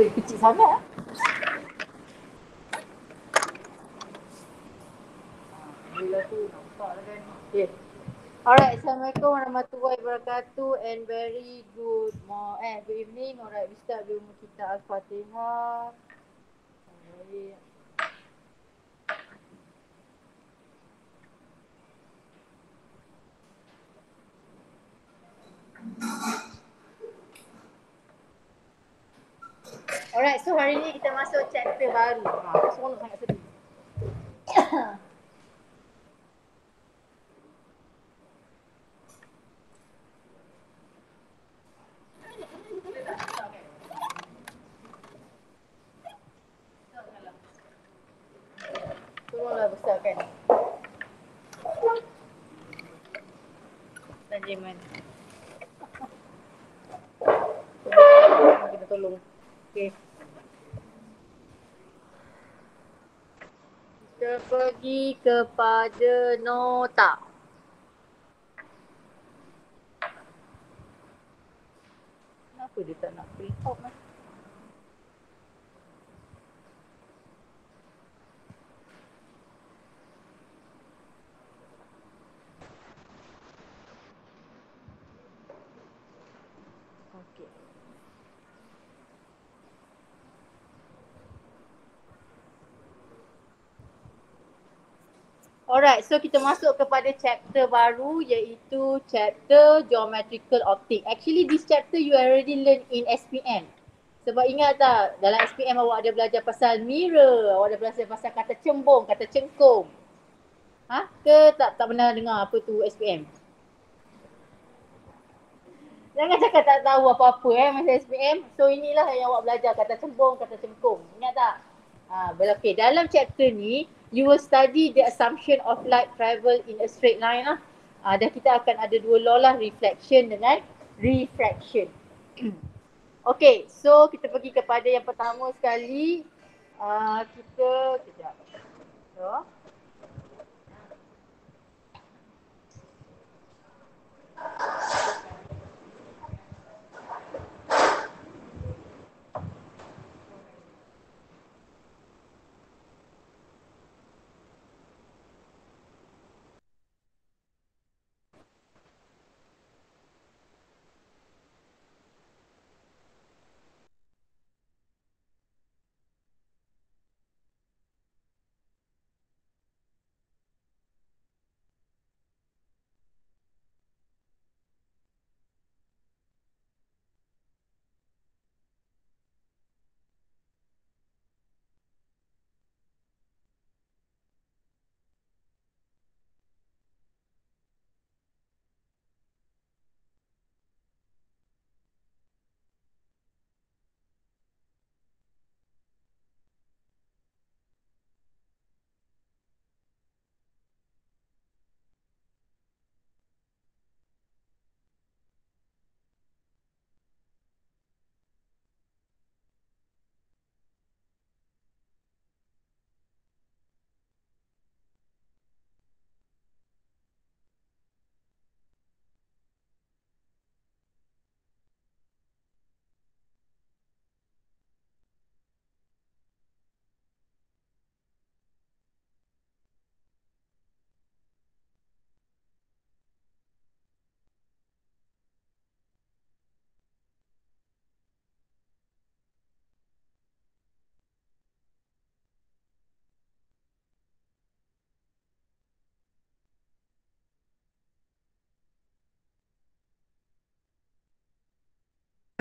kecil sangat. Bila tu nampak lah kan. Okay. Alright, Assalamualaikum warahmatullahi wabarakatuh and very good good evening. Alright, we start with kita Al-Fatihah. Alright, so hari ni kita masuk chapter baru. Aku seronok sangat sedih. Tolonglah besarkan. Tanjiman. Kita tolong. Okay. Kita pergi kepada nota. Kenapa dia tak nak print out mas? Okay. Alright, so kita masuk kepada chapter baru iaitu chapter Geometrical Optics. Actually this chapter you already learn in SPM. Sebab ingat tak, dalam SPM awak ada belajar pasal mirror, awak ada belajar pasal kata cembung, kata cengkung. Ha? Ke tak pernah dengar apa tu SPM? Jangan cakap tak tahu apa-apa masa SPM. So inilah yang awak belajar, kata cembung, kata cengkung. Ingat tak? Okay. Dalam chapter ni, you will study the assumption of light travel in a straight line lah. Dan kita akan ada dua law lah, reflection dengan refraction. Okay, so kita pergi kepada yang pertama sekali. Kejap. So.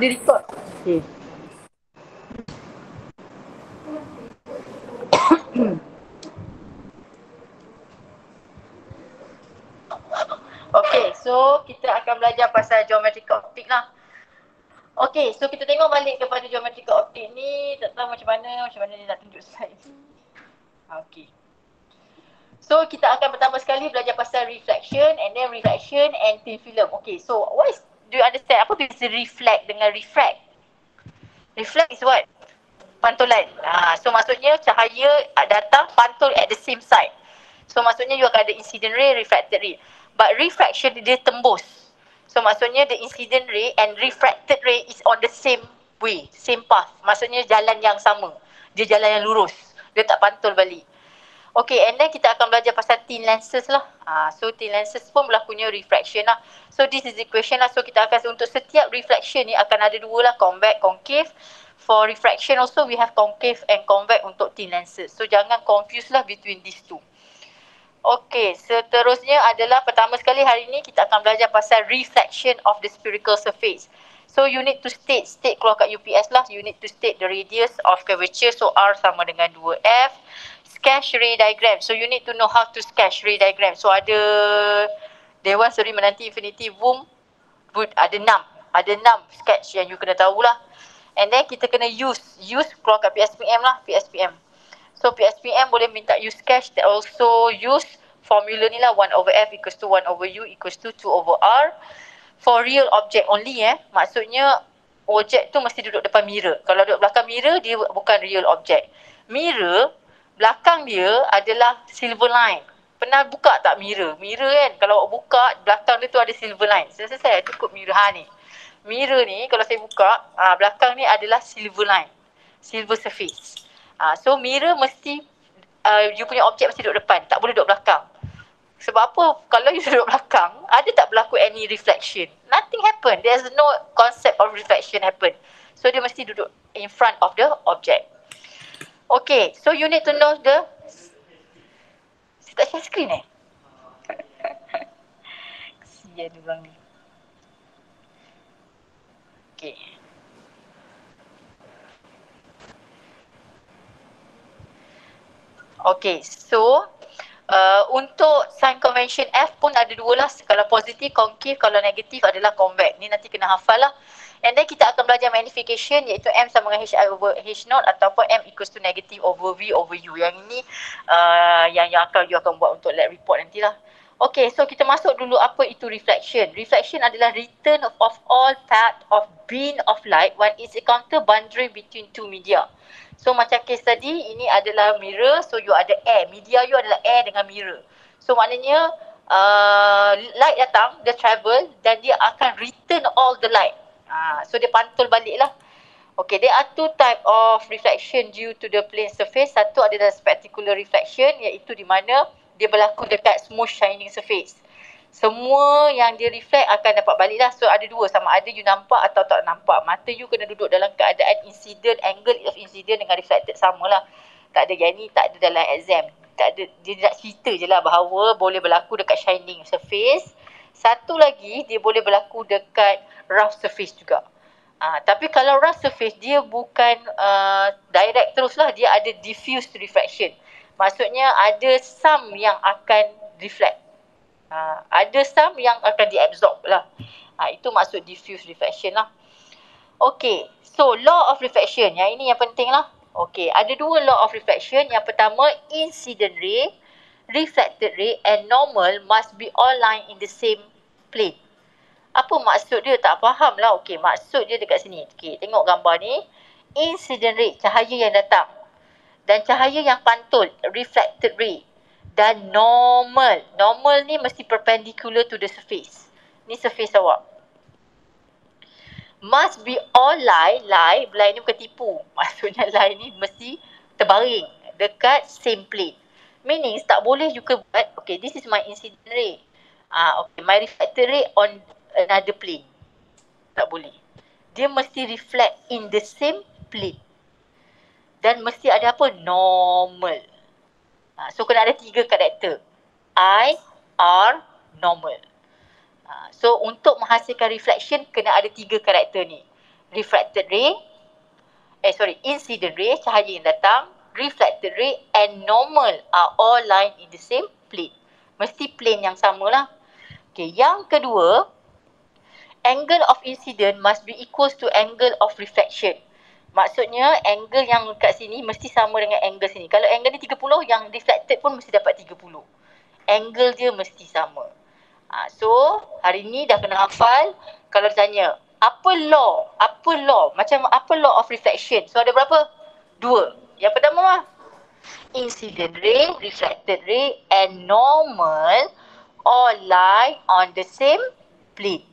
Dia record. Okay. Okay, so kita akan belajar pasal geometrical optics lah. Okay, so kita tengok balik kepada geometrical optics ni. Tak tahu macam mana dia nak tunjuk slide. Okay. So kita akan pertama sekali belajar pasal reflection and then refraction and thin film. Okay, so do you understand apa beza reflect dengan refract? Reflect is what? Pantulan. So maksudnya cahaya datang pantul at the same side. So maksudnya you akan ada incident ray, refracted ray. But refraction dia tembus. So maksudnya the incident ray and refracted ray is on the same way, same path. Maksudnya jalan yang sama. Dia jalan yang lurus. Dia tak pantul balik. Okay, and then kita akan belajar pasal thin lenses lah. So thin lenses pun berlakunya refraction lah. So this is the equation lah. So kita akan untuk setiap reflection ni akan ada dua lah, convex, concave. For refraction also we have concave and convex untuk thin lenses. So jangan confuse lah between these two. Okay, seterusnya adalah pertama sekali hari ni kita akan belajar pasal reflection of the spherical surface. So you need to state keluar kat UPS lah. You need to state the radius of curvature. So R sama dengan 2F. Sketch ray diagram. So you need to know how to sketch ray diagram. So ada Dewan Seri Menanti Infinity Boom, ada 6 sketch yang you kena tahulah. And then kita kena use keluar kat PSPM lah, PSPM. So PSPM boleh minta you sketch, that also use formula ni lah, 1/F equals to 1/U equals to 2/R. For real object only maksudnya objek tu mesti duduk depan mirror. Kalau duduk belakang mirror, dia bukan real object. Mirror, belakang dia adalah silver line. Pernah buka tak mirror? Mirror kan, kalau awak buka, belakang dia tu ada silver line. Saya cukup mirror ni. Mirror ni, kalau saya buka, belakang ni adalah silver line. Silver surface. So mirror mesti, you punya objek mesti duduk depan. Tak boleh duduk belakang. Sebab apa? Kalau you duduk belakang, ada tak berlaku any reflection? Nothing happen. There's no concept of reflection happen. So dia mesti duduk in front of the object. Okay, so you need to know the... Saya tak share screen Kesian orang ni. Okay. Okay, so untuk sign convention F pun ada dua lah. Kalau positif, concave. Kalau negatif adalah convex. Ni nanti kena hafal lah. And then kita akan belajar magnification, iaitu M sama dengan HI over H0 ataupun M equals to negative over V over U. Yang ini yang you akan buat untuk lab report nantilah. Okay, so kita masuk dulu apa itu reflection. Reflection adalah return of all path of beam of light when it's encounter boundary between two media. So macam case tadi, ini adalah mirror, so you ada air. Media you adalah air dengan mirror. So maknanya light datang, dia travel dan dia akan return all the light. So dia pantul balik lah. Okay, there are two type of reflection due to the plane surface. Satu adalah specular reflection, iaitu di mana dia berlaku dekat smooth shining surface. Semua yang dia reflect akan dapat balik lah. So ada dua, sama ada you nampak atau tak nampak. Mata you kena duduk dalam keadaan incident, angle of incident dengan reflected sama lah. Tak ada yang ni, tak ada dalam exam. Tak ada, dia nak cerita je lah bahawa boleh berlaku dekat shining surface. Satu lagi, dia boleh berlaku dekat rough surface juga. Tapi kalau rough surface, dia bukan direct terus lah. Dia ada diffused reflection. Maksudnya ada some yang akan reflect. Ada some yang akan diabsorb lah. Itu maksud diffuse reflection lah. Okay, so law of reflection. Yang ini yang penting lah. Okay, ada dua law of reflection. Yang pertama, incident ray, reflected ray and normal must be all lying in the same plane. Apa maksud dia? Tak faham lah. Okay, maksud dia dekat sini. Okay, tengok gambar ni. Incident ray, cahaya yang datang. Dan cahaya yang pantul, reflected ray. Dan normal. Normal ni mesti perpendicular to the surface. Ni surface awak. Must be all lie ni bukan tipu. Maksudnya lie ni mesti terbaring dekat same plane. Meaning tak boleh juga buat, okay, this is my incident ray. Okay, my reflected ray on another plane. Tak boleh. Dia mesti reflect in the same plane. Dan mesti ada apa? Normal. So kena ada 3 karakter. I, R, normal. So untuk menghasilkan reflection kena ada 3 karakter ni. Reflected ray, incident ray, cahaya yang datang, reflected ray and normal are all lying in the same plane. Mesti plane yang sama lah. Okay, yang kedua, angle of incident must be equals to angle of reflection. Maksudnya angle yang kat sini mesti sama dengan angle sini. Kalau angle ni 30, yang reflected pun mesti dapat 30. Angle dia mesti sama. So hari ni dah kena hafal. Kalau ditanya, apa law? Macam apa law of reflection? So ada berapa? 2. Yang pertama, incident ray, reflected ray and normal all lie on the same plane.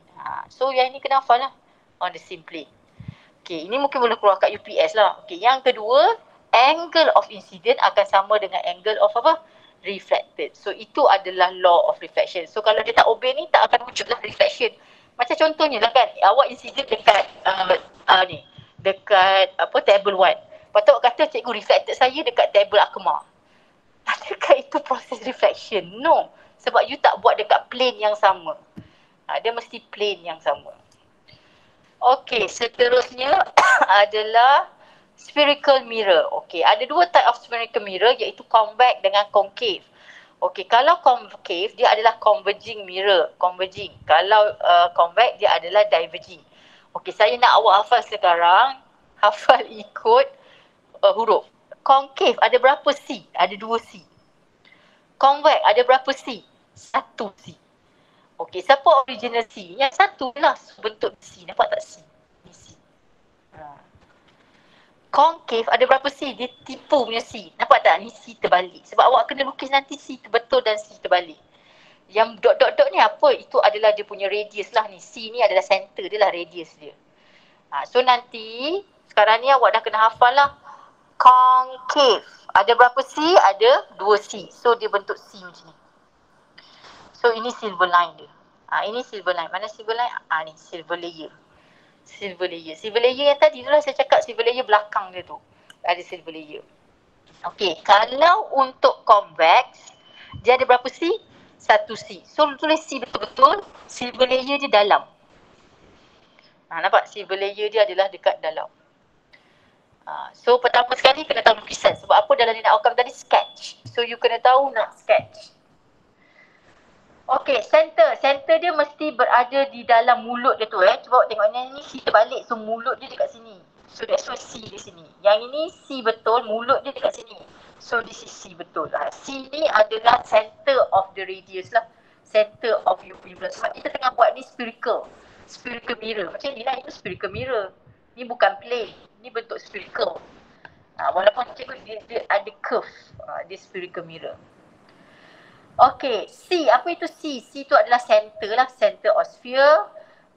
So yang ni kena hafal lah. On the same plane. Okey, ini mungkin boleh keluar kat UPS lah. Okey, yang kedua, angle of incident akan sama dengan angle of apa? Reflected. So itu adalah law of reflection. So kalau dia tak obey ni, tak akan wujudlah reflection. Macam contohnya lah kan, awak incident dekat ni, dekat apa, table 1. Lepas tu awak kata cikgu reflected saya dekat table Akmal. Adakah itu proses reflection? No. Sebab you tak buat dekat plane yang sama. Dia mesti plane yang sama. Okey, seterusnya adalah spherical mirror. Okey, ada dua type of spherical mirror iaitu convex dengan concave. Okey, kalau concave dia adalah converging mirror, converging. Kalau convex dia adalah diverging. Okey, saya nak awak hafal sekarang, hafal ikut huruf. Concave ada berapa C? Ada 2 C. Convex ada berapa C? 1 C. Okey, siapa original C? Yang satu lah bentuk C. Nampak tak C? Ni C. Concave ada berapa C? Dia tipu punya C. Nampak tak? Ni C terbalik. Sebab awak kena lukis nanti C betul dan C terbalik. Yang dot-dot-dot ni apa? Itu adalah dia punya radius lah ni. C ni adalah center dia lah, radius dia. So nanti, sekarang ni awak dah kena hafal lah. Concave. Ada berapa C? Ada 2 C. So dia bentuk C macam ni. So ini silver line dia. Ini silver line. Mana silver line? Ni silver layer. Silver layer. Silver layer yang tadi tu lah saya cakap, silver layer belakang dia tu. Ada silver layer. Okey, kalau untuk convex, dia ada berapa C? 1 C. So tulis C betul-betul, silver layer dia dalam. Nampak? Silver layer dia adalah dekat dalam. So pertama sekali kena tahu lukisan. Sebab apa dalam nilai outcome tadi? Sketch. So you kena tahu nak sketch. Okey, center. Center dia mesti berada di dalam mulut dia tu. Cuba tengok ni C terbalik. So mulut dia dekat sini. So that's why C di sini. Yang ini C betul, mulut dia dekat sini. So this is C betul. C ni adalah center of the radius lah. Center of your universe. Sebab kita tengah buat ni spherical. Spherical mirror. Macam ni lah, itu spherical mirror. Ni bukan plane. Ni bentuk spherical. Walaupun cikgu dia ada curve. Dia spherical mirror. Okey, C. Apa itu C? C tu adalah center lah. Center of sphere.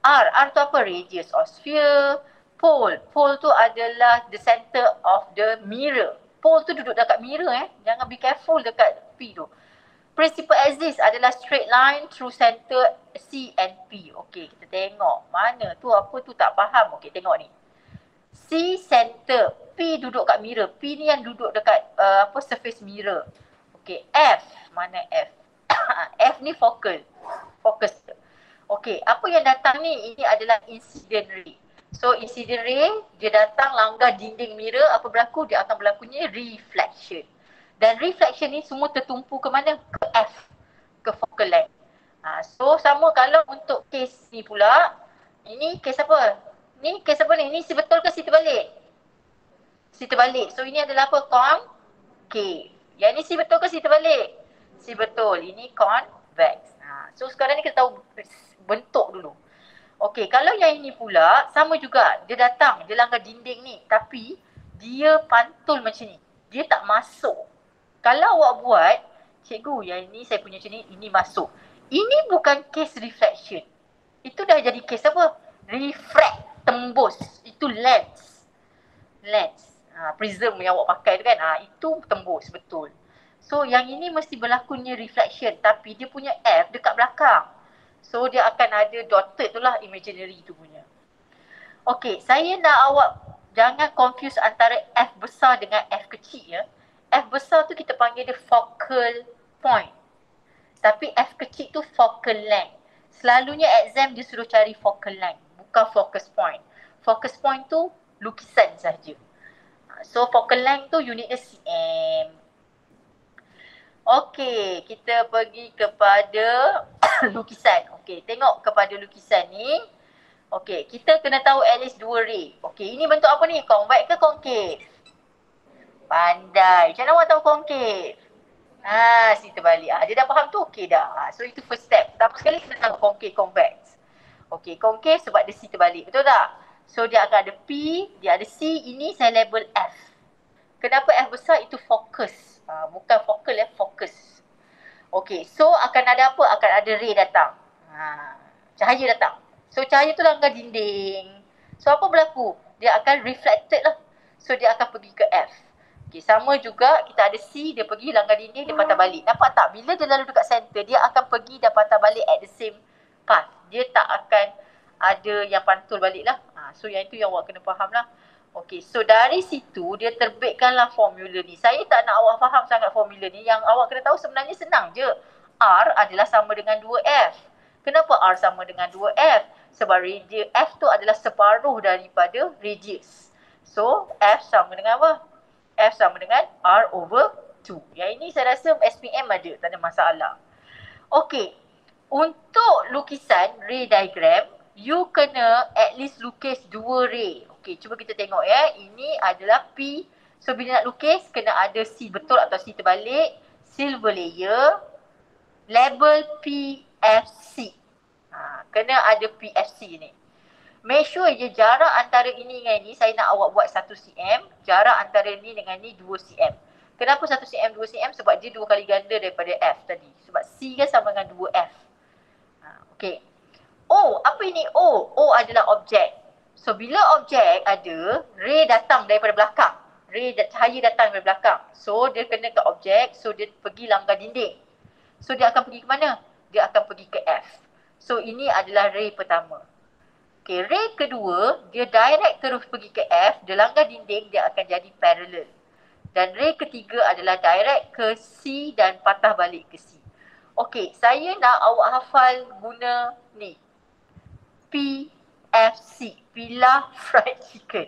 R tu apa? Radius of sphere. Pole. Pole tu adalah the center of the mirror. Pole tu duduk dekat mirror Jangan be careful dekat P tu. Principal axis adalah straight line through center C and P. Okey, kita tengok. Mana tu? Apa tu? Tak faham. Okey, tengok ni. C center. P duduk kat mirror. P ni yang duduk dekat surface mirror. Okey, F. Mana F? F ni focal. Focus. Okey, apa yang datang ni? Ini adalah incident ray. So incident ray, dia datang langgar dinding mirror. Apa berlaku? Dia akan berlakunya reflection. Dan reflection ni semua tertumpu ke mana? Ke F. Ke focal length. So sama kalau untuk case ni pula. Ini case apa? Ni case apa ni? Ni si betul ke si terbalik? Si terbalik. So ini adalah apa? Concave. Yang ni si betul ke si terbalik? Si betul. Ini convex. So sekarang ni kita tahu bentuk dulu. Okey, kalau yang ini pula sama juga. Dia datang, dia langgar dinding ni. Tapi dia pantul macam ni. Dia tak masuk. Kalau awak buat, cikgu yang ini saya punya macam ni, ini masuk. Ini bukan case reflection. Itu dah jadi case apa? Refract, tembus. Itu lens. Lens. Prism yang awak pakai tu kan, itu tembus, betul. So yang ini mesti berlakunya reflection, tapi dia punya F dekat belakang. So dia akan ada dotted tu lah, imaginary tu punya. Okey, saya nak awak jangan confuse antara F besar dengan F kecil ya. F besar tu kita panggil dia focal point. Tapi F kecil tu focal length. Selalunya exam dia suruh cari focal length, bukan focus point. Focus point tu lukisan saja. So focal length tu unitnya cm. Okey, kita pergi kepada lukisan. Okey, tengok kepada lukisan ni. Okey, kita kena tahu at least 2 ray. Okey, ini bentuk apa ni? Convex ke concave? Pandai. Macam mana awak tahu concave? Si terbalik. Dia dah faham tu okey dah. So itu first step. Pertama sekali kena tahu concave, convex. Okey, concave sebab dia C terbalik. Betul tak? So dia akan ada P, dia ada C. Ini saya label F. Kenapa F besar? Itu focus. Bukan focal focus. Okey, so akan ada apa? Akan ada ray datang. Cahaya datang. So cahaya tu langgar dinding. So apa berlaku? dia akan reflected lah. So dia akan pergi ke F. Okay, sama juga kita ada C, dia pergi langgar dinding, dia patah balik. Nampak tak? Bila dia lalu dekat center, dia akan pergi dan patah balik at the same path. Dia tak akan ada yang pantul balik lah. So yang itu yang awak kena faham lah. Okay, so dari situ dia terbitkanlah formula ni. Saya tak nak awak faham sangat formula ni. Yang awak kena tahu sebenarnya senang je. R adalah sama dengan 2F. Kenapa R sama dengan 2F? Sebab radius F tu adalah separuh daripada radius. So F sama dengan apa? F sama dengan R over 2. Yang ini saya rasa SPM ada, tak ada masalah. Okay, untuk lukisan ray diagram, you kena at least lukis 2 ray. Okay, cuba kita tengok ya. Ini adalah P. So bila nak lukis, kena ada C betul atau C terbalik. Silver layer. Label PFC. Kena ada PFC ni. Make sure je jarak antara ini dengan ini, saya nak awak buat 1 cm. Jarak antara ini dengan ini 2 cm. Kenapa 1 cm, 2 cm? Sebab dia 2 kali ganda daripada F tadi. Sebab C kan sama dengan 2F. Okay. O, apa ini O? O adalah objek. So bila objek ada, ray datang daripada belakang. Cahaya datang daripada belakang. So dia kena ke objek, so dia pergi langgar dinding. So dia akan pergi ke mana? Dia akan pergi ke F. So ini adalah ray pertama. Okay, ray kedua, dia direct terus pergi ke F, dia langgar dinding, dia akan jadi parallel. Dan ray ketiga adalah direct ke C dan patah balik ke C. Okay, saya nak awak hafal guna ni. PFC, Pilaf Fried Chicken.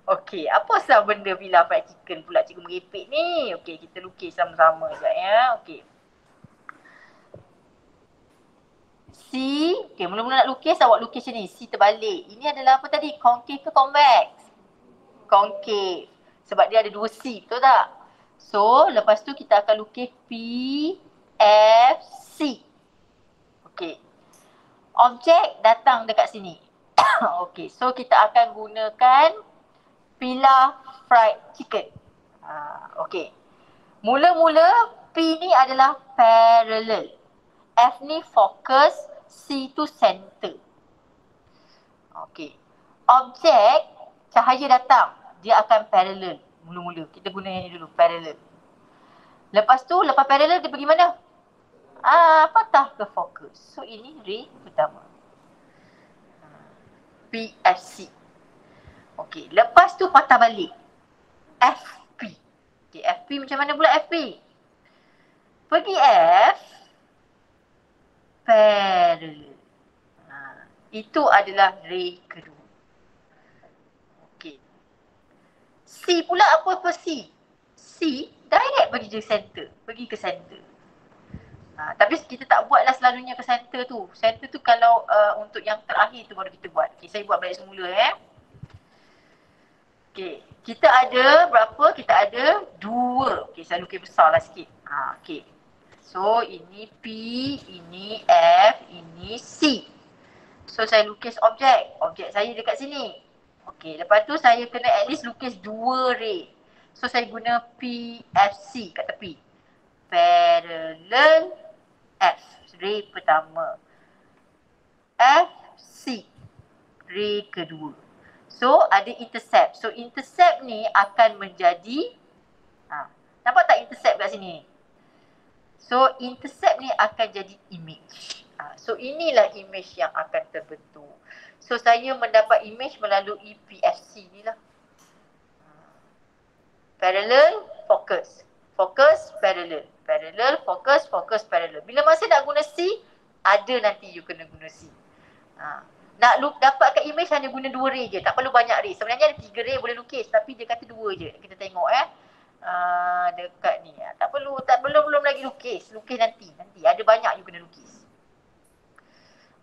Okay, apa asal benda Pilaf Fried Chicken pula cikgu merepek ni? Okay, kita lukis sama-sama sekejap ya. Okay. C, okay, mula-mula nak lukis, awak lukis macam ni, C terbalik. Ini adalah apa tadi? Concave ke convex? Concave. Sebab dia ada 2 C, betul tak? So, lepas tu kita akan lukis P, F, C. Okay. Objek datang dekat sini. Okay, so kita akan gunakan Pilaf Fried Chicken. Okay. Mula-mula, P ni adalah parallel. F ni focus, C tu center. Okay. Objek, cahaya datang. Dia akan parallel. Mula-mula. Kita guna yang ni dulu, parallel. Lepas tu, lepas parallel dia pergi mana? Patah ke fokus. So ini ray pertama. PFC. Okay. Lepas tu patah balik. FP. Okay. FP macam mana pula FP? Pergi F. Parallel. Itu adalah ray kedua. Okay. C pula apa C? C direct pergi ke center. Pergi ke center. Tapi kita tak buatlah selalunya ke center tu. Center tu kalau untuk yang terakhir tu baru kita buat. Okay, saya buat balik semula Okay, kita ada berapa? Kita ada 2. Okay, saya lukis besar lah sikit. Okay. So, ini P, ini F, ini C. So, saya lukis objek. Objek saya dekat sini. Okay, lepas tu saya kena at least lukis 2 ray. So, saya guna PFC kat tepi. Parallel F, ray pertama. FC, ray kedua. So, ada intercept. So, intercept ni akan menjadi, nampak tak intercept kat sini? So, intercept ni akan jadi image. So, inilah image yang akan terbentuk. So, saya mendapat image melalui PFC ni lah. Parallel, focus. Focus, parallel. Parallel, focus, focus, parallel. Bila masa nak guna C, ada nanti you kena guna C. Nak dapatkan image hanya guna 2 ray je. Tak perlu banyak ray. Sebenarnya ada 3 ray boleh lukis. Tapi dia kata 2 je. Kita tengok dekat ni. Tak perlu, belum lagi lukis. Lukis nanti. Ada banyak you kena lukis.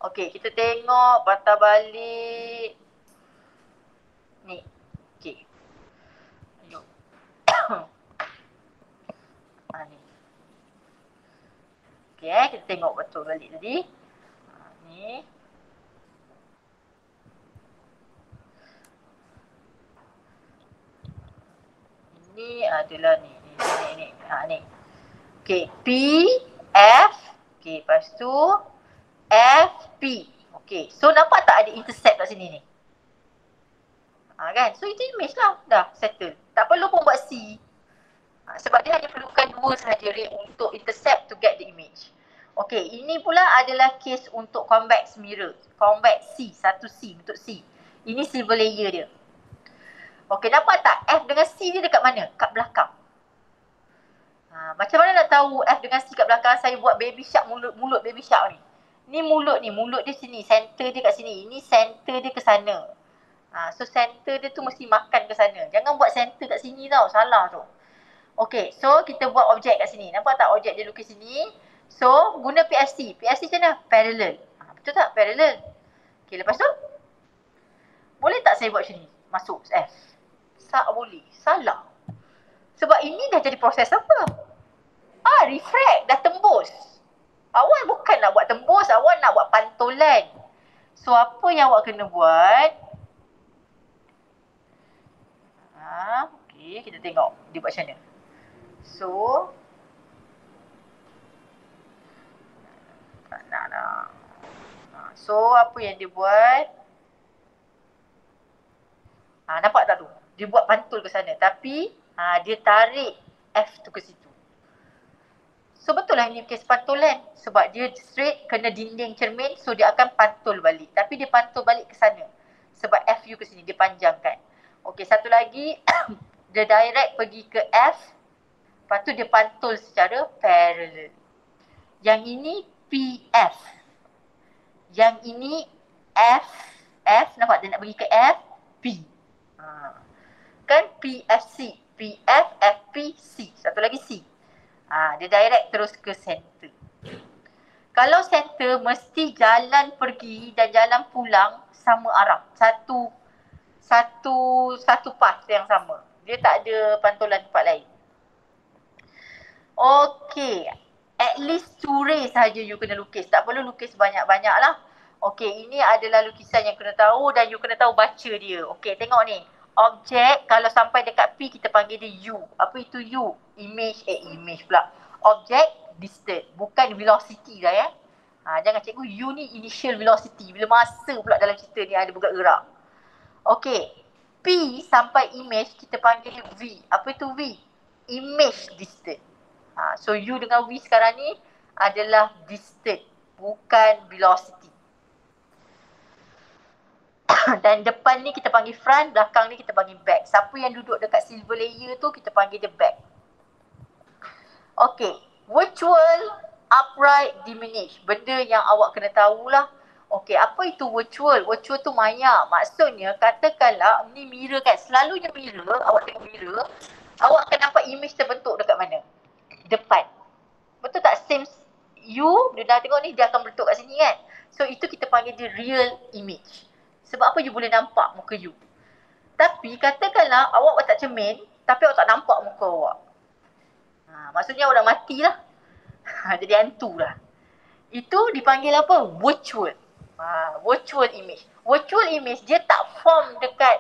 Okey, kita tengok patah balik. Ni. Okey. Ayuh. Ni. Okey, kita tengok betul balik tadi. Ni. Ini adalah ni. Ni. Okey, P, F. Okey, lepas tu F, P. Okey, so nampak tak ada intercept kat sini ni? Kan? So itu image lah. Dah settle. Tak perlu pun buat C. Sebab dia hanya perlukan 2 sahaja untuk intercept to get the image. Okay, ini pula adalah case untuk convex mirror. Convex C, satu C untuk C. Ini silver layer dia. Okay, nampak tak? F dengan C ni dekat mana? Kat belakang. Macam mana nak tahu F dengan C kat belakang? Saya buat baby shark, mulut baby shark ni. Ni mulut dia sini. Center dia kat sini. Ini center dia ke sana. So center dia tu mesti makan ke sana. Jangan buat center kat sini tau. Salah tu. Okay, so kita buat objek kat sini. Nampak tak objek dia lukis sini? So, guna PFC. PFC macam mana? Parallel. Betul tak? Parallel. Okay, lepas tu? Boleh tak saya buat macam ni? Masuk F. Tak boleh. Salah. Sebab ini dah jadi proses apa? Refract. Dah tembus. Awak bukan nak buat tembus. Awak nak buat pantulan. So, apa yang awak kena buat? Okay, kita tengok dia buat macam mana. So apa yang dia buat? Nampak tak tu? Dia buat pantul ke sana. Tapi dia tarik F tu ke situ. So betul lah ini kes pantulan. Sebab dia straight kena dinding cermin. So dia akan pantul balik. Tapi dia pantul balik ke sana. Sebab F you ke sini. Dia panjangkan. Okey, satu lagi. Dia direct pergi ke F. Lepas tu dia pantul secara parallel. Yang ini PF. Yang ini F. Nampak dia nak pergi ke F. P. Kan PFC. PF, FP, C. Satu lagi C. Dia direct terus ke center. Kalau center mesti jalan pergi dan jalan pulang sama arah. Satu path yang sama. Dia tak ada pantulan tempat lain. Okay. At least 2 ray sahaja you kena lukis. Tak perlu lukis banyak-banyak lah. Okay, ini adalah lukisan yang kena tahu dan you kena tahu baca dia. Okay, tengok ni. Objek, kalau sampai dekat P, kita panggil dia U. Apa itu U? Image pula. Objek, distance. Bukan velocity lah ya. Jangan cikgu, U ni initial velocity. Bila masa pula dalam cerita ni ada bergerak-gerak. Okay. P sampai image, kita panggil V. Apa itu V? Image distance. So U dengan V sekarang ni adalah distance, bukan velocity. Dan depan ni kita panggil front, belakang ni kita panggil back. Siapa yang duduk dekat silver layer tu kita panggil dia back. Okay, virtual, upright, diminish. Benda yang awak kena tahulah. Okay, apa itu virtual? Virtual tu maya. Maksudnya katakanlah ni mirror kan. Selalunya mirror, awak tengok mirror, awak akan nampak image terbentuk dekat mana? Depan. Betul tak? Same you, dia dah tengok ni, dia akan bentuk kat sini kan. So itu kita panggil dia real image. Sebab apa you boleh nampak muka you. Tapi katakanlah awak letak cermin, tapi awak tak nampak muka awak. Maksudnya awak dah matilah. Jadi hantu lah. Itu dipanggil apa? Virtual. Virtual image. Virtual image dia tak form dekat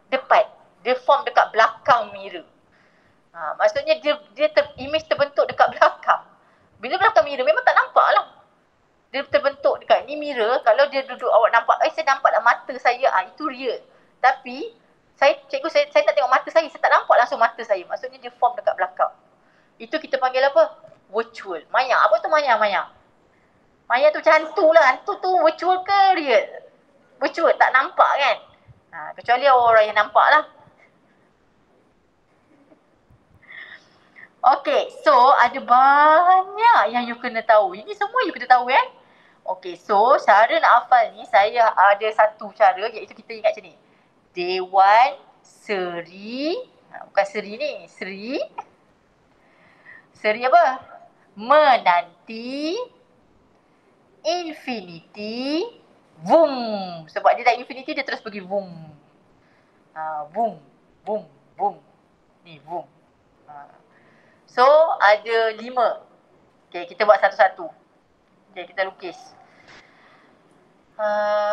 depan. Dia form dekat belakang mirror. Maksudnya image terbentuk dekat belakang. Bila belakang mirror memang tak nampak lah. Dia terbentuk dekat ni mirror. Kalau dia duduk awak nampak, saya nampak lah mata saya. Itu real. Tapi cikgu saya tak tengok mata saya tak nampak langsung mata saya. Maksudnya dia form dekat belakang. Itu kita panggil apa? Virtual. Maya. Apa tu maya? Maya tu macam hantu lah. Hantu tu virtual ke real? Virtual. Tak nampak kan? Kecuali orang yang nampak lah. Okay, so ada banyak yang you kena tahu. Ini semua you kena tahu kan? Okay, so cara nak hafal ni saya ada satu cara iaitu kita ingat macam ni. Dewan, Seri, bukan Seri ni, Seri apa? Menanti, Infinity, Boom. Sebab dia dah infinity dia terus pergi boom. Boom. Ni boom. So, ada 5. Okay, kita buat satu-satu. Okay, kita lukis.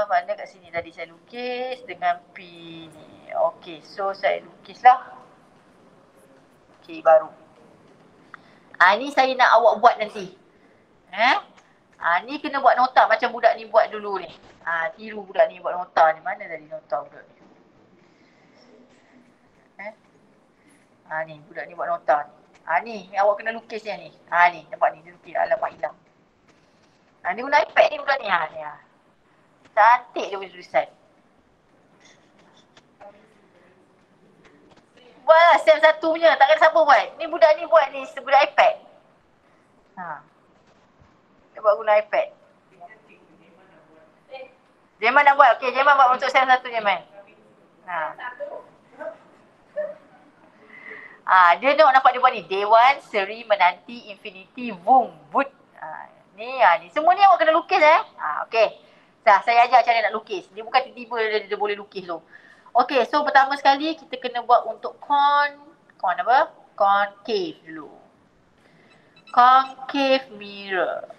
Mana kat sini tadi saya lukis dengan P ni. Okay, so saya lukislah. Okay, baru. Ni saya nak awak buat nanti. Ni kena buat nota macam budak ni buat dulu ni. Tiru budak ni buat nota ni. Mana tadi nota budak ni? Ni budak ni buat nota ni. Ni awak kena lukis dia ni. Ni nampak ni dia lukis. Alamak hilang. Ni guna iPad ni budak ni. Ni cantik dia punya tulisan. Buatlah sem satu punya. Takkan siapa buat. Ni budak ni buat ni. Budak iPad. Dia buat guna iPad. Jeman nak buat. Okey, Jeman buat untuk sem satu Jeman. Dia tengok nampak dia buat ni. Dewan, Seri, Menanti, Infinity, Boom, Boot. Ni. Semua ni awak kena lukis okey. Saya ajar cara nak lukis. Dia bukan tiba-tiba dia boleh lukis tu. Okey, so pertama sekali kita kena buat untuk concave dulu. Concave mirror.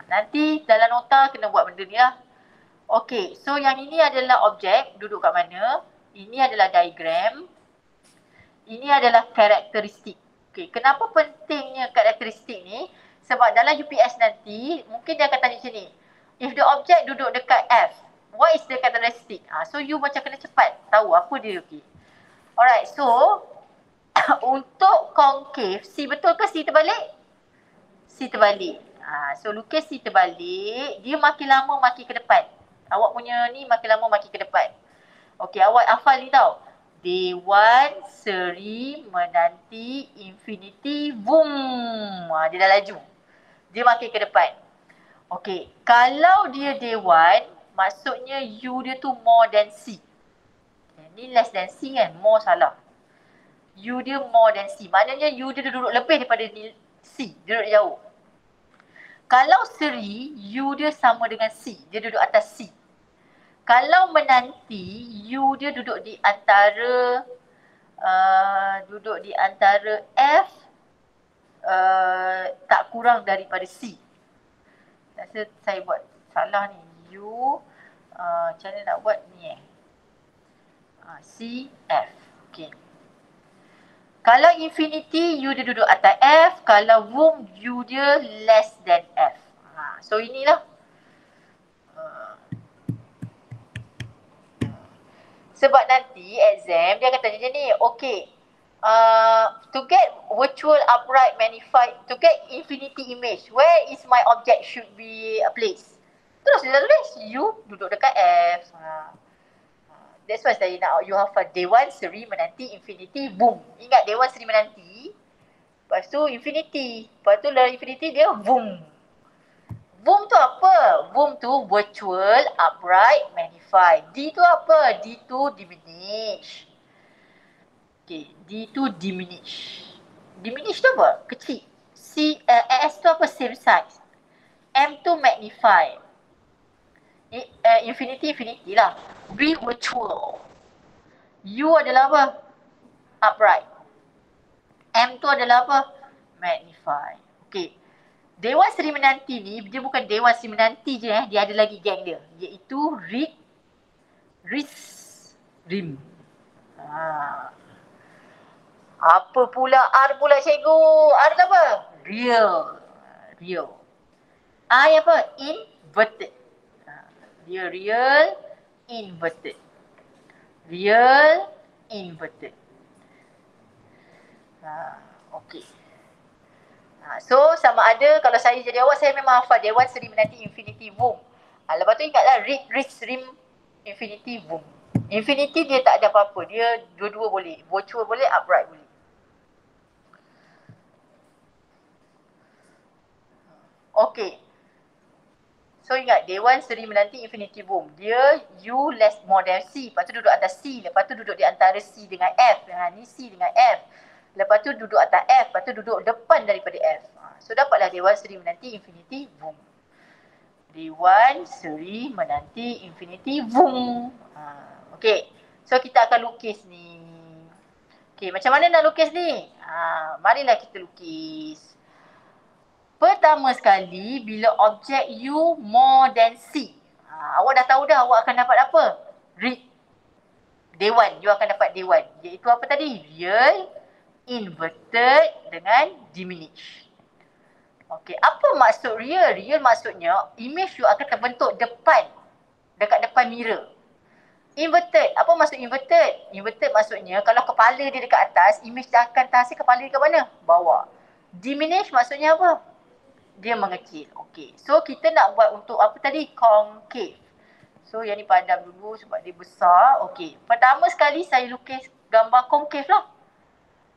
Nanti dalam nota kena buat benda ni lah. Okey, so yang ini adalah objek duduk kat mana. Ini adalah diagram. Ini adalah karakteristik. Okey, kenapa pentingnya karakteristik ni? Sebab dalam UPS nanti, mungkin dia akan tanya macam ni. If the object duduk dekat F, what is the characteristic? So you macam kena cepat tahu apa dia. Okay. Alright, so untuk concave, C betul ke C terbalik? C terbalik. So lukis C terbalik, dia makin lama makin ke depan. Awak punya ni makin lama makin ke depan. Okey, awak hafal ni tau. Dewan, Seri, Menanti, Infinity, Boom. Dia dah laju. Dia makin ke depan. Okey, kalau dia Dewan, maksudnya U dia tu more than C. Ni less than C kan? More salah. U dia more than C. Maknanya U dia duduk lebih daripada C. Dia duduk jauh. Kalau Seri, U dia sama dengan C. Dia duduk atas C. Kalau Menanti, U dia duduk di antara F tak kurang daripada C. Rasa saya buat salah ni. U macam mana nak buat ni C, F. Okay. Kalau Infinity, U dia duduk atas F. Kalau Boom, U dia less than F. So inilah. Sebab nanti exam dia akan tanya macam ni. Okay. To get virtual upright magnified, to get infinity image, where is my object should be placed? Terus dia tulis U duduk dekat F. That's why saya nak you hafal Dewan, Seri, Menanti, Infinity, Boom. Ingat Dewan, Seri, Menanti. Lepas tu Infinity. Lepas tu dalam Infinity dia Boom. Boom tu apa? Boom tu virtual, upright, magnify. D tu apa? D tu diminish. Okay, D tu diminish. Diminish tu apa? Kecil. S tu apa? Same size. M tu magnify. Infinity lah. B virtual. U adalah apa? Upright. M tu adalah apa? Magnify. Okay. Dewan Seri Menanti ni, dia bukan Dewan Seri Menanti je dia ada lagi geng dia. Iaitu Rim. Apa pula R pula cikgu? R tu apa? Real. I apa? Inverted. Dia real, inverted. Real, inverted. Okay. So sama ada kalau saya jadi awak, saya memang hafal Dewan, Seri, Menanti, Infinity, Boom. Lepas tu ingatlah Rim, Infinity, Boom. Infinity dia tak ada apa-apa. Dia dua-dua boleh. Virtual boleh, upright boleh. Okay. So ingat Dewan, Seri, Menanti, Infinity, Boom. Dia U less more than C. Lepas tu duduk atas C. Lepas tu duduk di antara C dengan F. Ni C dengan F. Lepas tu duduk atas F. Lepas tu duduk depan daripada F. So dapatlah Dewan, Seri, Menanti, Infinity, Boom. Dewan, Seri, Menanti, Infinity, Boom. Okay. So kita akan lukis ni. Okay, macam mana nak lukis ni? Marilah kita lukis. Pertama sekali, bila objek U more than C. Awak dah tahu dah awak akan dapat apa? Dewan. You akan dapat Dewan. Iaitu apa tadi? Real, inverted dengan diminish. Okey, apa maksud real? Real maksudnya image you akan terbentuk dekat depan mirror. Inverted. Apa maksud inverted? Inverted maksudnya kalau kepala dia dekat atas, image dia akan terhasil kepala dia dekat mana? Bawah. Diminish maksudnya apa? Dia mengecil. Okey. So kita nak buat untuk apa tadi? Concave. So yang ni padam dulu sebab dia besar. Okey. Pertama sekali saya lukis gambar concave lah.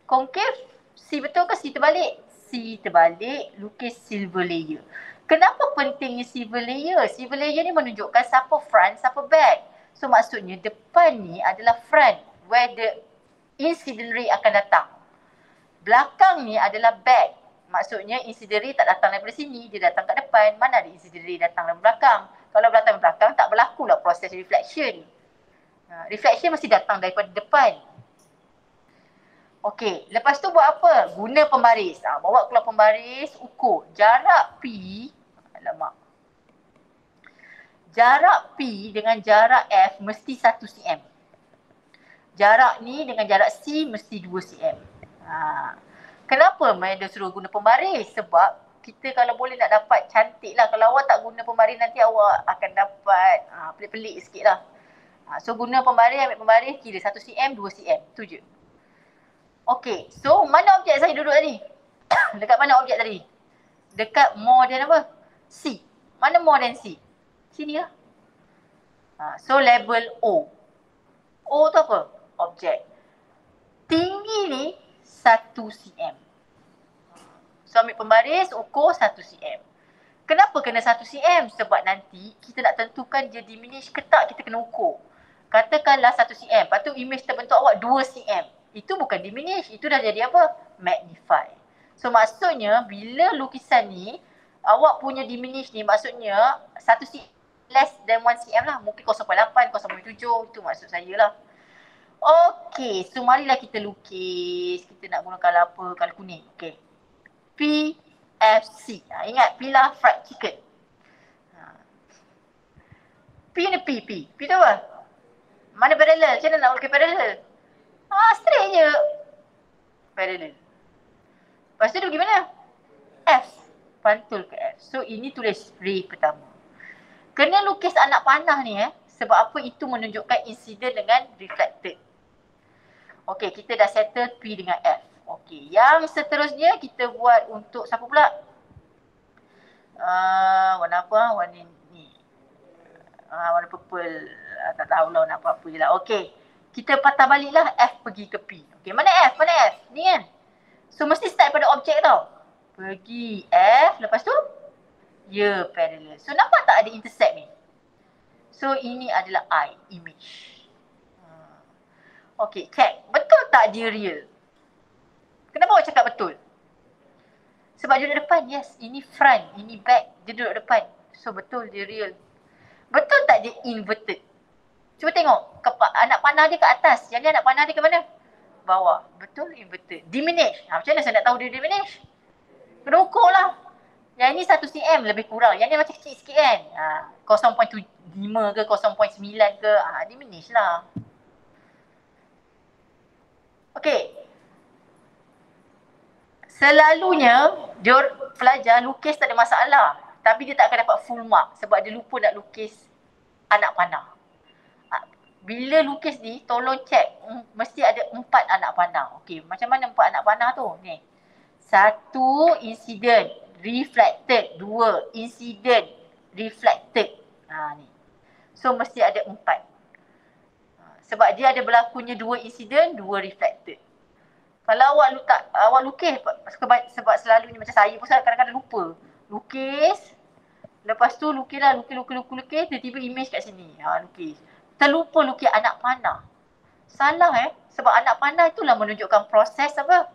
Concave, C betul ke C terbalik? C terbalik, lukis silver layer. Kenapa pentingnya silver layer? Silver layer ni menunjukkan siapa front, siapa back. So maksudnya depan ni adalah front where the incident ray akan datang. Belakang ni adalah back. Maksudnya incident ray tak datang daripada sini, dia datang kat depan. Mana ada incident ray datang dari belakang? Kalau datang belakang tak berlakulah proses reflection. Reflection mesti datang daripada depan. Okey, lepas tu buat apa? Guna pembaris. Bawa keluar pembaris, ukur. Jarak P, alamak. Jarak P dengan jarak F mesti 1 cm. Jarak ni dengan jarak C mesti 2 cm. Kenapa Maida suruh guna pembaris? Sebab kita kalau boleh nak dapat cantik lah. Kalau awak tak guna pembaris nanti awak akan dapat pelik-pelik sikit lah. So guna pembaris, ambil pembaris, kira 1 cm, 2 cm. Tu je. Okey, so mana objek saya duduk tadi? Dekat mana objek tadi? Dekat more than apa? C. Mana more than C? Sini lah. So label O. O tu apa? Objek. Tinggi ni 1 cm. So ambil pembaris, ukur 1 cm. Kenapa kena 1 cm? Sebab nanti kita nak tentukan dia diminish ke tak, kita kena ukur. Katakanlah 1 cm, lepas tu image terbentuk awak 2 cm. Itu bukan diminish, itu dah jadi apa? Magnify. So maksudnya bila lukisan ni, awak punya diminish ni maksudnya 1 cm less than 1 cm lah. Mungkin 0.8, 0.7, itu maksud saya lah. Okey, so marilah kita lukis. Kita nak gunakan apa? Kalau kuning. Okey. PFC. Ingat, Pilar Fried Chicken. P ni P. P tu apa? Mana parallel? Macam mana nak lukis parallel? Straight je. Parallel. Lepas tu dia pergi mana? F. Pantul ke F. So ini tulis ray pertama. Kena lukis anak panah ni sebab apa? Itu menunjukkan insiden dengan reflected. Okey, kita dah settle P dengan F. Okey, yang seterusnya kita buat untuk siapa pula? Warna apa? Warna ni. Warna purple. Tak tahulah warna apa-apa je lah. Okey, kita patah baliklah F pergi ke P. Okey, mana F? Mana F? Ni kan? So mesti start pada objek tau. Pergi F, lepas tu ya, parallel. So nampak tak ada intersect ni? So ini adalah I, image. Okey, check. Betul tak dia real? Kenapa awak cakap betul? Sebab dia duduk depan, yes. Ini front, ini back. Dia duduk depan. So betul dia real. Betul tak dia inverted? Cuba tengok, anak panah dia ke atas. Yang ni anak panah dia ke mana? Bawah. Betul inverted. Diminish. Macam mana saya nak tahu dia diminish? Kena ukur lah. Yang ni 1 cm lebih kurang. Yang ni macam kecil sikit kan. 0.5 ke 0.9 ke. Diminish lah. Okey. Selalunya dia pelajar lukis tak ada masalah. Tapi dia tak akan dapat full mark sebab dia lupa nak lukis anak panah. Bila lukis ni tolong check mesti ada 4 anak panah. Okey, macam mana 4 anak panah tu? Ni. 1 incident reflected, 2 incident reflected. Ni. So mesti ada 4. Sebab dia ada berlakunya 2 incident, 2 reflected. Kalau awak lukis sebab selalunya macam saya pun kadang-kadang lupa. Lukis, lepas tu lukis, tiba-tiba image kat sini. Lukis. Terlupa lukis anak panah. Salah sebab anak panah itulah menunjukkan proses apa?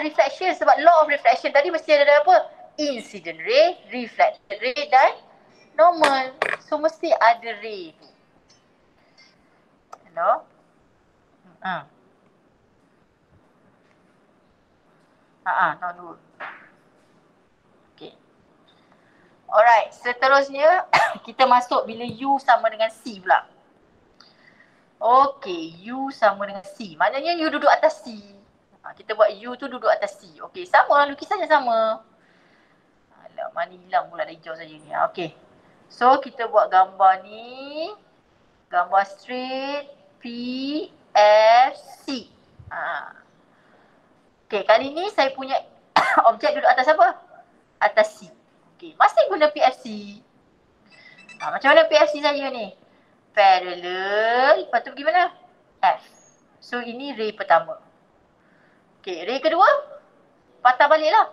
Reflection. Sebab law of reflection tadi mesti ada apa? Incident ray, reflected ray dan normal. So mesti ada ray tu. Hello? Tahu dulu. Okay. Alright, seterusnya kita masuk bila U sama dengan C pula. Okay, U sama dengan C. Maknanya U duduk atas C. Kita buat U tu duduk atas C. Okay, sama, lukisannya sama. Alah, mana hilang pula dah hijau saja ni. Okay. So, kita buat gambar ni. Gambar straight PFC. Okay, kali ni saya punya objek duduk atas apa? Atas C. Okay, masih guna PFC. Macam mana PFC saya ni? Parallel, lepas tu pergi mana? F. So, ini ray pertama. Okay, ray kedua, patah balik lah.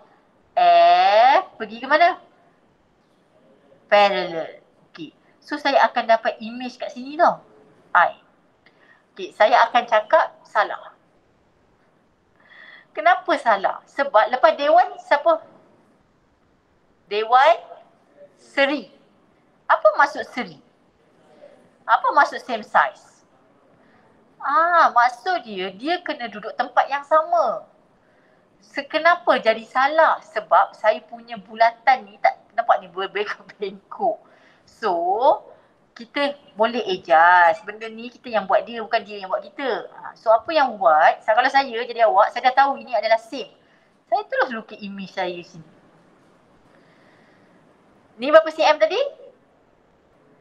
F, pergi ke mana? Parallel. Okay, so saya akan dapat image kat sini tau. I. Okay, saya akan cakap salah. Kenapa salah? Sebab lepas Dewan, siapa? Dewan Seri. Apa maksud seri? Apa maksud same size? Maksud dia kena duduk tempat yang sama. Kenapa jadi salah? Sebab saya punya bulatan ni tak nampak ni berbengkok. So, kita boleh adjust. Benda ni kita yang buat dia, bukan dia yang buat kita. So, apa yang buat? Kalau saya jadi awak, saya dah tahu ini adalah same. Saya terus lukis image saya sini. Ni berapa cm tadi?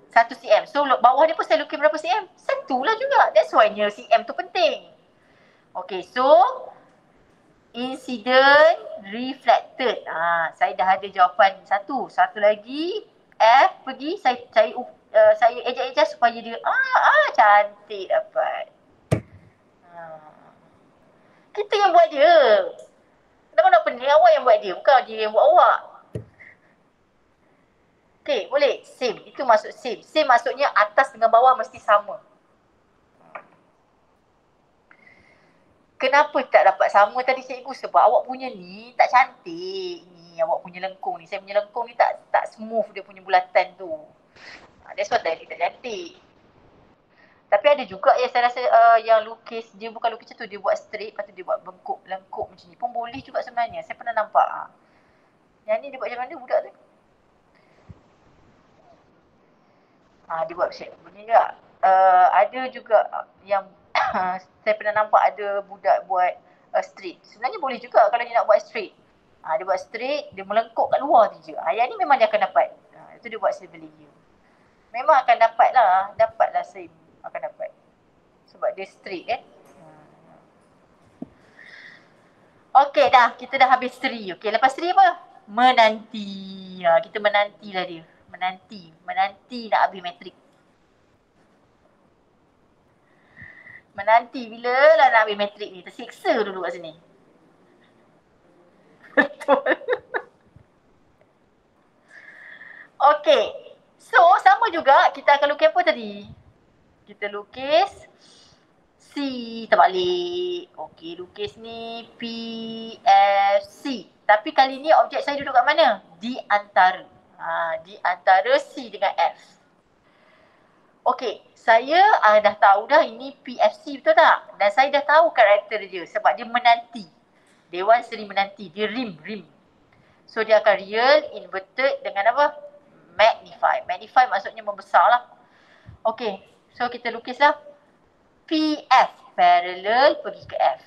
1 cm. So, bawah ni pun saya lukis berapa cm? 1 lah juga. That's why cm tu penting. Okay, so incident reflected. Saya dah ada jawapan satu. Satu lagi, F pergi, saya adjust supaya dia, cantik dapat. Kita yang buat dia. Kenapa nak pening? Awak yang buat dia, bukan dia yang buat awak. Okay, boleh. Same. Itu maksud same. Same maksudnya atas dengan bawah mesti sama. Kenapa tak dapat sama tadi cikgu? Sebab awak punya ni tak cantik. Ni awak punya lengkung ni. Saya punya lengkung ni tak smooth dia punya bulatan tu. That's why tadi tak cantik. Tapi ada juga yang saya rasa yang lukis, dia bukan lukis macam tu. Dia buat straight, lepas tu dia buat bengkok, lengkuk macam ni. Pun boleh juga sebenarnya. Saya pernah nampak. Yang ni dia buat macam mana budak tu? Dia buat macam ni juga. Ada juga yang saya pernah nampak ada budak buat straight. Sebenarnya boleh juga kalau dia nak buat straight. Dia buat straight, dia melengkuk kat luar tu je. Yang ni memang dia akan dapat. Itu dia buat silver layer. Memang akan dapat lah. Dapatlah saya akan dapat. Sebab dia straight kan. Okey dah. Kita dah habis seri. Okey, lepas seri apa? Menanti. Kita menantilah dia. Menanti nak habis matrik. Menanti bila lah nak habis matrik ni. Tersiksa dulu kat sini. Betul. Okey. So, sama juga kita akan lukis apa tadi? Kita lukis C terbalik. Okey, lukis ni P, F, C. Tapi kali ni objek saya duduk kat mana? Di antara. Di antara C dengan F. Okey, saya dah tahu dah ini PFC betul tak? Dan saya dah tahu karakter dia sebab dia menanti. Dewan Seri menanti. Dia rim. So dia akan real inverted dengan apa? Magnify. Magnify maksudnya membesar lah. Okey, so kita lukislah PF. Parallel pergi ke F.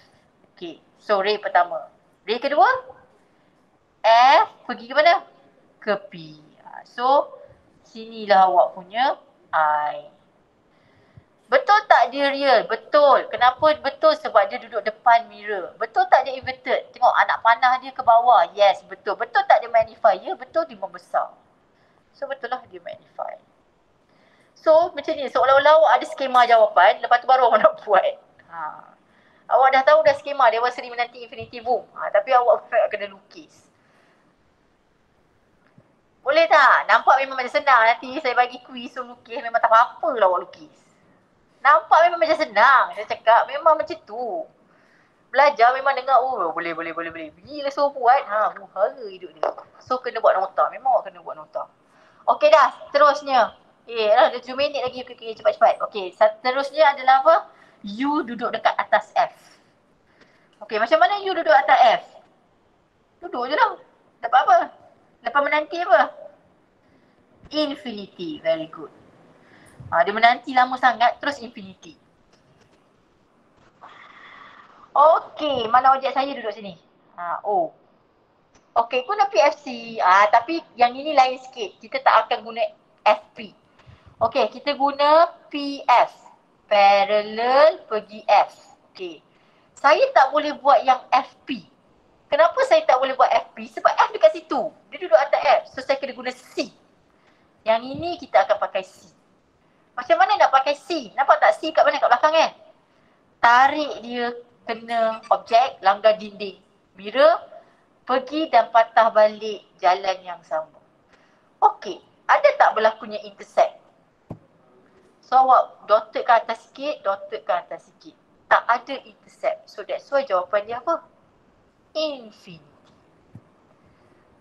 Okey, so ray pertama. Ray kedua, F pergi ke mana? Ke P. So, sinilah awak punya I. Betul tak dia real? Betul. Kenapa betul? Sebab dia duduk depan mirror. Betul tak dia inverted? Tengok anak panah dia ke bawah. Yes, betul. Betul tak dia magnify? Ya, betul dia membesar. So, betul lah dia magnify. So, macam ni. Seolah-olah awak ada skema jawapan. Lepas tu baru awak nak buat. Awak dah tahu dah skema. Dewan Seri menanti infinity boom. Tapi awak kena lukis. Boleh tak? Nampak memang macam senang. Nanti saya bagi kuis so lukis. Memang tak apa-apa lah awak lukis. Nampak memang macam senang. Saya cakap memang macam tu. Belajar memang dengar, boleh. Bila suruh buat, buhara hidup dia. So kena buat nota. Memang awak kena buat nota. Okey dah, seterusnya. Ada 7 minit lagi. Okay, cepat-cepat. Okey, seterusnya adalah apa? U duduk dekat atas F. Okey, macam mana U duduk atas F? Duduk je lah. Dapat apa? Dapat menanti apa? Infinity. Very good. Dia menanti lama sangat, terus infinity. Okey, mana objek saya duduk sini? O. Okey, guna PFC. Tapi yang ini lain sikit. Kita tak akan guna FP. Okey, kita guna PF. Parallel pergi F. Okey. Saya tak boleh buat yang FP. Kenapa saya tak boleh buat FP? Sebab F dekat situ. Dia duduk atas F. So saya kena guna C. Yang ini kita akan pakai C. Macam mana nak pakai C? Nampak tak C kat mana? Kat belakang kan? Tarik dia kena objek, langgar dinding. Mirror, pergi dan patah balik jalan yang sama. Okey, ada tak berlakunya intersect? So awak dotted ke atas sikit, dotted ke atas sikit. Tak ada intersect. So that's why jawapan dia apa? Infinity.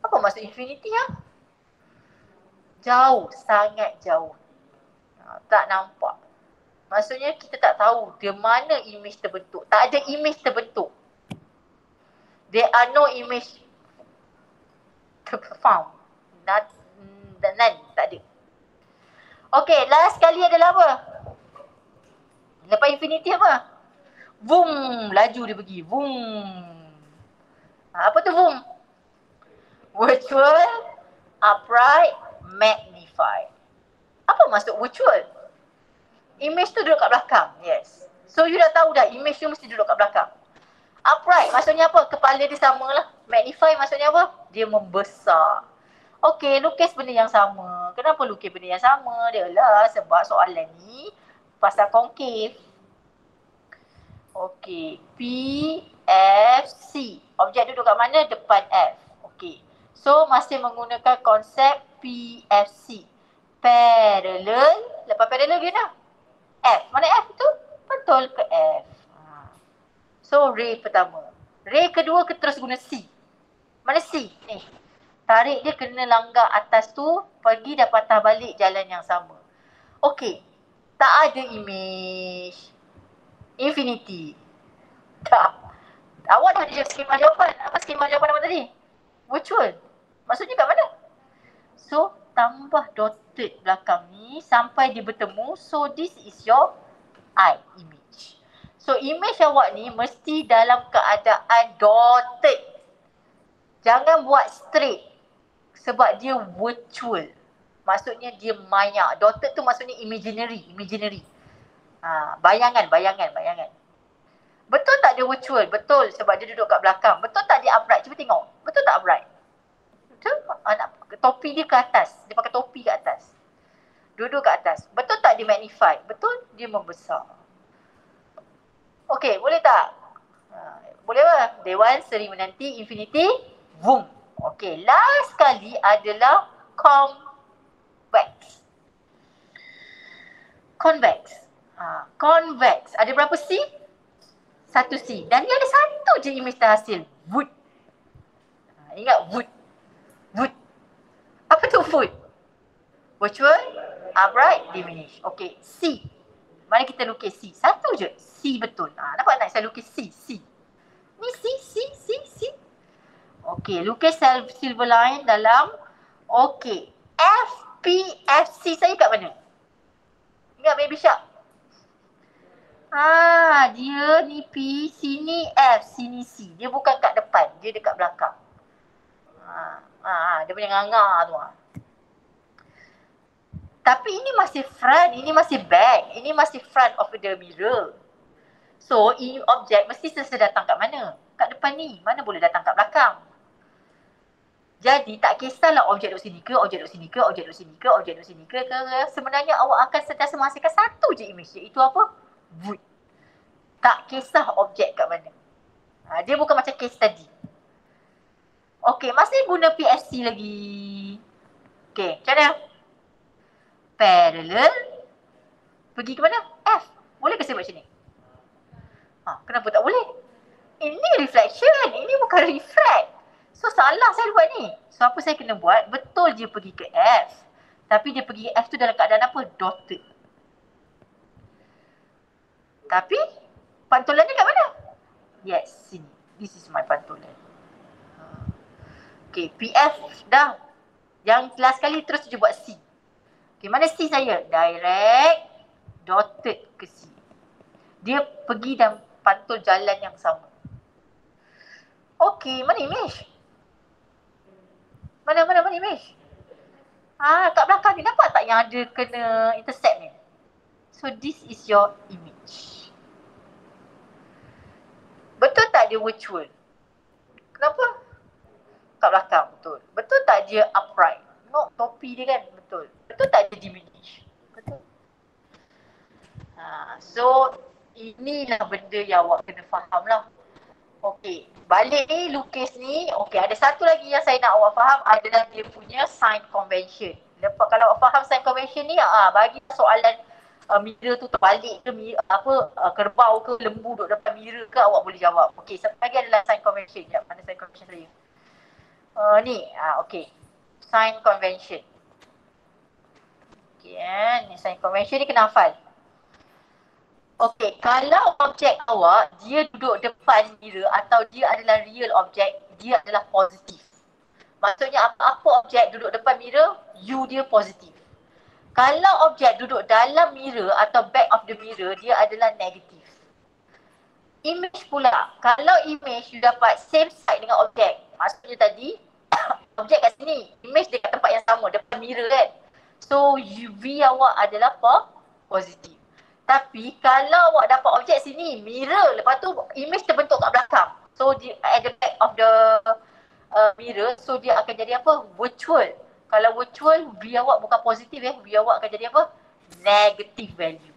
Apa maksud infinity ya? Jauh, sangat jauh. Tak nampak. Maksudnya kita tak tahu di mana image terbentuk. Tak ada image terbentuk. There are no image found. None, tak ada. Okay, last kali adalah apa? Lepas infinity apa? Boom, laju dia pergi. Boom. Apa tu boom? Virtual, upright, magnified. Apa maksud virtual? Image tu duduk kat belakang. Yes. So you dah tahu dah image tu mesti duduk kat belakang. Upright maksudnya apa? Kepala dia sama lah. Magnify maksudnya apa? Dia membesar. Okey, lukis benda yang sama. Kenapa lukis benda yang sama? Dia lah sebab soalan ni pasal konkav. Okey, P, F, C. Objek duduk kat mana? Depan F. Okey. So masih menggunakan konsep PFC. Parallel. Lepas parallel dia nak? F. Mana F tu? Betul ke F? So ray pertama. Ray kedua kita terus guna C. Mana C? Ni. Tarik dia kena langgar atas tu, pergi dan patah balik jalan yang sama. Okey. Tak ada image. Infinity. Tak. Awak dah ada skema jawapan. Apa skema jawapan apa tadi? Virtual. Maksudnya kat mana? So, tambah dotted belakang ni sampai dia bertemu. So, this is your I image. So, image awak ni mesti dalam keadaan dotted. Jangan buat straight. Sebab dia virtual. Maksudnya dia maya. Dotted tu maksudnya imaginary. Bayangan. Betul tak dia virtual? Betul sebab dia duduk kat belakang. Betul tak dia upright? Cuba tengok. Betul tak upright? Betul? Topi dia ke atas. Dia pakai topi ke atas. Duduk kat atas. Betul tak dia magnify? Betul dia membesar. Okey, boleh tak? Boleh apa? Dewan Seri Menanti Infinity. Boom. Okey, last kali adalah convex. Convex. Ada berapa C? 1C. Dan dia ada satu je image terhasil. Wood. Ingat wood. Apa tu wood? Virtual, upright, diminish. Okey, C. Mari kita lukis C. Satu je. C betul. Nampak tak saya lukis C? Ni C. Okey, lukis silver line dalam. Okey, F, P, F, C saya kat mana? Ingat baby shark? Dia ni P, sini F, sini C. Dia bukan kat depan, dia dekat belakang. Dia punya nganga tu. Tapi ini masih front, ini masih back. Ini masih front of the mirror. So, ini objek mesti selesai datang kat mana? Kat depan ni. Mana boleh datang kat belakang? Jadi, tak kisahlah objek duduk sini ke, objek duduk sini ke. Sebenarnya awak akan sentiasa menghasilkan satu je image. Iaitu apa? Wood. Tak kisah objek kat mana. Dia bukan macam case tadi. Okey, masih guna PFC lagi. Okey, macam mana? Parallel. Pergi ke mana? F. Boleh ke saya buat macam ni? Kenapa tak boleh? Ini reflection. Ini bukan refract. So salah saya buat ni. So apa saya kena buat? Betul dia pergi ke F. Tapi dia pergi ke F tu dalam keadaan apa? Dotted. Tapi pantulannya kat mana? Yes, sini. This is my pantulan. Okay, PF dah. Yang last kali terus je buat C. Okay, mana C saya? Direct, dotted ke C. Dia pergi dan pantul jalan yang sama. Okay, mana image? Mana image? Kat belakang ni nampak tak yang ada kena intersect ni? So this is your image. Betul tak dia virtual? Kenapa? Kat belakang, betul. Betul tak dia upright? Tengok topi dia kan, betul. Betul tak dia diminish? Betul. So inilah benda yang awak kena faham lah. Okey, balik ni lukis ni, okey ada satu lagi yang saya nak awak faham adalah dia punya sign convention. Lepas kalau awak faham sign convention ni, bagi soalan mirror tu terbalik ke, kerbau ke, lembu duduk depan mirror ke, awak boleh jawab. Okey, satu lagi adalah sign convention. Sekejap, mana sign convention saya? Ni, okey. Sign convention. Okey, ni sign convention ni kena hafal. Okey, kalau objek awak dia duduk depan mirror atau dia adalah real object, dia adalah positif. Maksudnya apa-apa objek duduk depan mirror, you dia positif. Kalau objek duduk dalam mirror atau back of the mirror, dia adalah negatif. Image pula, kalau image you dapat same side dengan objek, maksudnya tadi objek kat sini, image dekat tempat yang sama, depan mirror kan. So UV awak adalah positif. Tapi kalau awak dapat objek sini, mirror, lepas tu image terbentuk kat belakang. So at the back of the mirror, so dia akan jadi apa? Virtual. Kalau virtual, V awak bukan positif V awak akan jadi apa? Negative value.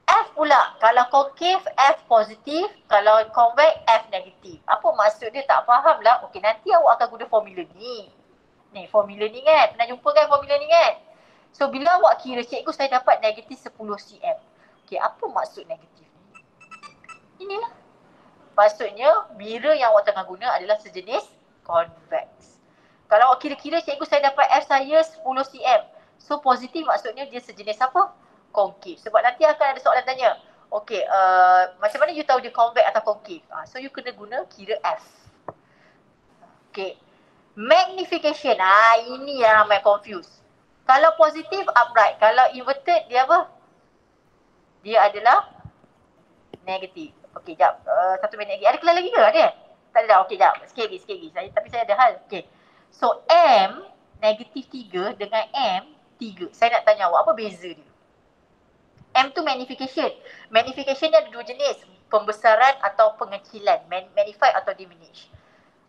F pula, kalau concave F positif, kalau convex F negatif. Apa maksud dia tak faham lah. Okey, nanti awak akan guna formula ni. Ni formula ni kan, pernah jumpa kan formula ni kan? So bila awak kira, cikgu saya dapat negatif 10 cm. Okey, apa maksud negatif ni? Inilah. Maksudnya mirror yang awak tengah guna adalah sejenis convex. Kalau awak kira-kira, cikgu saya dapat F saya 10 cm. So positif maksudnya dia sejenis apa? Concave. Sebab nanti akan ada soalan tanya. Okey, macam mana you tahu dia convex atau concave? So you kena guna kira F. Okey. Magnification. Ini yang ramai confuse. Kalau positif, upright. Kalau inverted, dia apa? Dia adalah negatif. Okey, jap. 1 minit lagi. Ada kelas lagi ke? Ada? Tak ada dah. Okey, jap. Sikit lagi. Tapi saya ada hal. Okey. So, M negatif 3 dengan M 3. Saya nak tanya awak, apa beza dia? M tu magnification. Magnification ni ada dua jenis. Pembesaran atau pengecilan. Magnify atau diminish.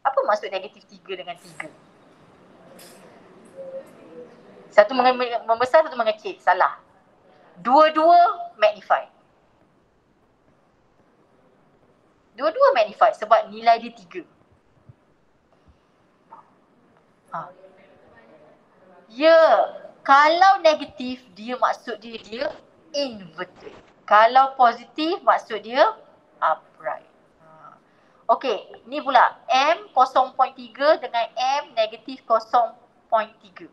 Apa maksud negatif 3 dengan 3? Satu membesar, satu mengecil. Salah. Dua-dua magnify. Dua-dua magnify sebab nilai dia 3. Ya, kalau negatif dia maksud dia inverted. Kalau positif maksud dia upright. Okey, ni pula M 0.3 dengan M negatif 0.3.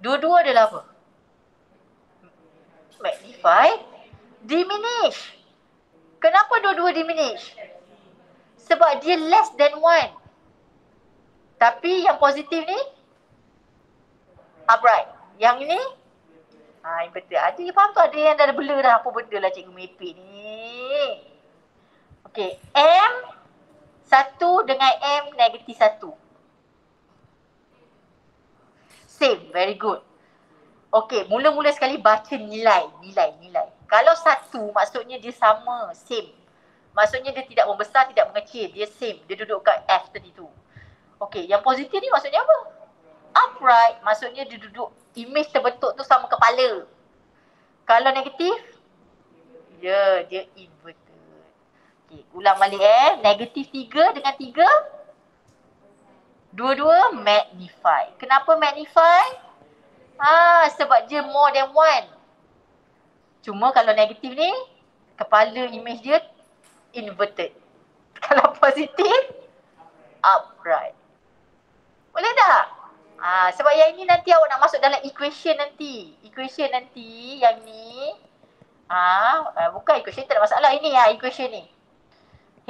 Dua-dua adalah apa? Magnify, diminish. Kenapa dua-dua diminish? Sebab dia less than 1. Tapi yang positif ni upright. Yang ni inverted. Ada yang faham tu, ada yang dah blur dah apa benda lah cikgu mepek ni. Okey, M 1 dengan M negatif 1. Same, very good. Okey, mula-mula sekali baca nilai. Kalau 1 maksudnya dia sama, same. Maksudnya dia tidak membesar, tidak mengecil. Dia same, dia duduk kat F tadi tu. Okey, yang positif ni maksudnya apa? Upright, maksudnya dia duduk, image terbentuk tu sama kepala. Kalau negatif, dia inverted. Okey, ulang balik negatif 3 dengan 3. Dua-dua magnify. Kenapa magnify? Sebab dia more than 1. Cuma kalau negatif ni, kepala image dia inverted. Kalau positif, upright. Boleh tak? Sebab yang ini nanti awak nak masuk dalam equation nanti. Equation nanti yang ni. Bukan equation, tak ada masalah. Ini equation ni.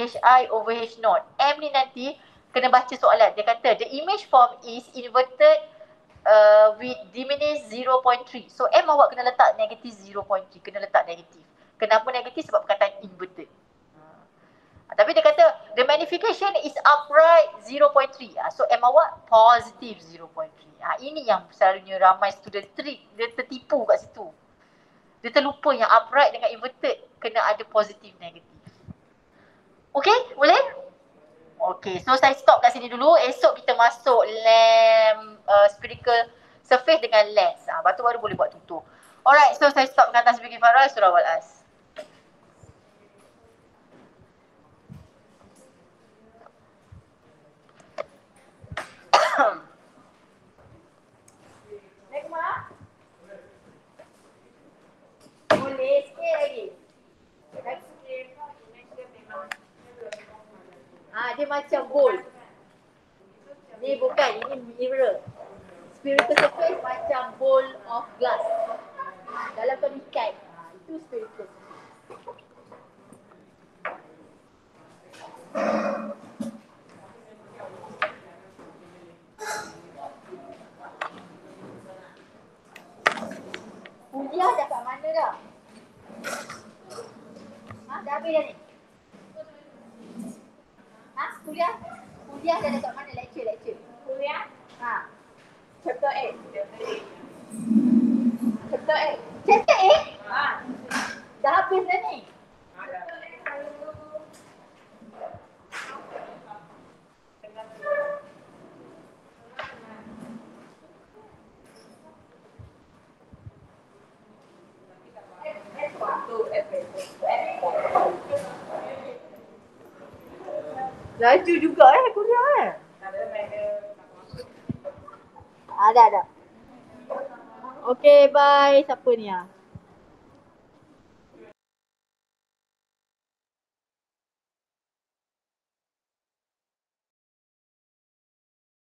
HI over H naught. M ni nanti kena baca soalan. Dia kata the image form is inverted with diminished 0.3. So M awak kena letak negatif 0.3. Kena letak negatif. Kenapa negatif? Sebab perkataan inverted. Tapi dia kata the magnification is upright 0.3. So M awak positive 0.3. Ini yang selalunya ramai student trick. Dia tertipu kat situ. Dia terlupa yang upright dengan inverted kena ada positif negatif. Okay, boleh? Okay, so saya stop kat sini dulu. Esok kita masuk lamp spherical surface dengan lens. Lepas tu baru boleh buat tutur. Alright, so saya stop kat atas bikin Farah, surah Wal-As. Naik rumah? Boleh, sikit lagi. Dia macam bowl. Ni bukan, ini mirror. Spherical surface macam bowl of glass. Dalam tu ikan. Itu spherical. Kuliah dah kat mana dah? Dah habis dah ni? Kuliah? Kuliah dah dekat mana? Lecture? Kuliah? Chapter 8. Chapter 8? Chapter 8? Dah habis dah ni? Laju juga kuliah ada. Okay, bye. Siapa ni